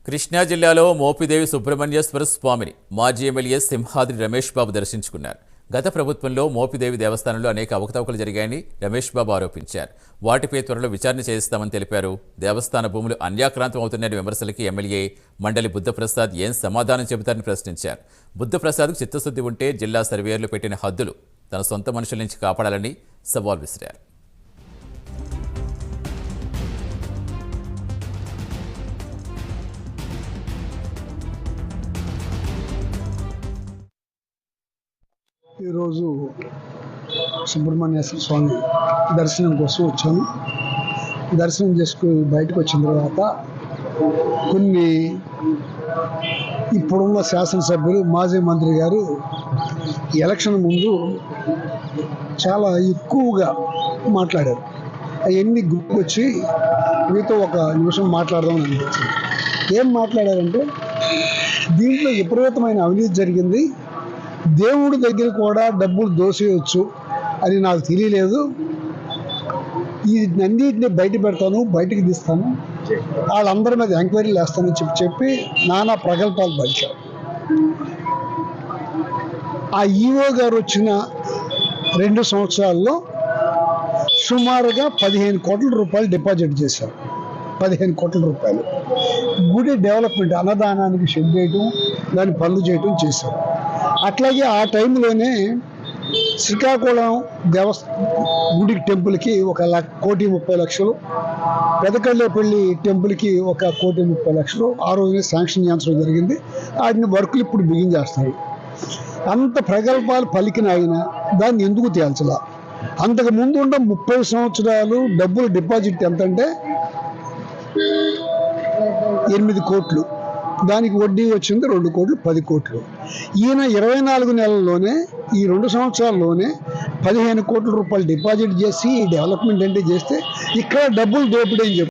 కృష్ణా జిల్లాలో మోపిదేవి సుబ్రహ్మణ్యేశ్వర స్వామిని మాజీ ఎమ్మెల్యే సింహాద్రి రమేష్ బాబు దర్శించుకున్నారు. గత ప్రభుత్వంలో మోపిదేవి దేవస్థానంలో అనేక అవకతవకలు జరిగాయని రమేష్ బాబు ఆరోపించారు. వాటిపై త్వరలో విచారణ చేయిస్తామని తెలిపారు. దేవస్థాన భూములు అన్యాక్రాంతం అవుతున్నాయనే విమర్శలకి ఎమ్మెల్యే మండలి బుద్ధప్రసాద్ ఏం సమాధానం చెబుతారని ప్రశ్నించారు. బుద్ధప్రసాద్కు చిత్తశుద్ధి ఉంటే జిల్లా సర్వేయర్లు పెట్టిన హద్దులు తన సొంత మనుషుల నుంచి కాపాడాలని సవాల్ విసిరారు. ఈరోజు సుబ్రహ్మణ్యేశ్వర స్వామి దర్శనం కోసం వచ్చాను. దర్శనం చేసుకుని బయటకు వచ్చిన తర్వాత కొన్ని ఇప్పుడున్న శాసనసభ్యులు మాజీ మంత్రి గారు ఎలక్షన్ ముందు చాలా ఎక్కువగా మాట్లాడారు. అవన్నీ గుర్తుకొచ్చి మీతో ఒక నిమిషం మాట్లాడదామని అనిపించింది. ఏం మాట్లాడారంటే, దీంట్లో విపరీతమైన అవినీతి జరిగింది, దేవుడి దగ్గర కూడా డబ్బులు దోసేయచ్చు అని నాకు తెలియలేదు, ఈ అన్నింటినీ బయట పెడతాను, బయటకు తీస్తాను, వాళ్ళందరి మీద ఎంక్వైరీలు వేస్తానని చెప్పి నానా ప్రగల్భాలు పలికారు. ఆ ఈఓ గారు వచ్చిన 2 సంవత్సరాల్లో సుమారుగా 15 కోట్ల రూపాయలు డిపాజిట్ చేశారు. 15 కోట్ల రూపాయలు గుడి డెవలప్మెంట్, అన్నదానానికి షెడ్ చేయటం, దాన్ని పనులు చేయటం చేశారు. అట్లాగే ఆ టైంలోనే శ్రీకాకుళం గుడి టెంపుల్కి 1,30,00,000, పెదకళ్ళేపల్లి టెంపుల్కి 1,30,00,000 ఆ రోజునే శాంక్షన్ చేయించడం జరిగింది. వాటిని వర్కులు ఇప్పుడు బిగిన్ చేస్తారు. అంత ప్రగల్భాలు పలికిన ఆయన దాన్ని ఎందుకు తేల్చలా? అంతకు ముందు ఉన్న 30 సంవత్సరాలు డబ్బులు డిపాజిట్ ఎంతంటే 8 కోట్లు, దానికి వడ్డీ వచ్చింది 2 కోట్లు, 10 కోట్లు. ఈయన 24 నెలల్లోనే, ఈ 2 సంవత్సరాల్లోనే 15 కోట్ల రూపాయలు డిపాజిట్ చేసి డెవలప్మెంట్ అంటే చేస్తే ఇక్కడ డబ్బులు దోపిడీ అని చెప్పి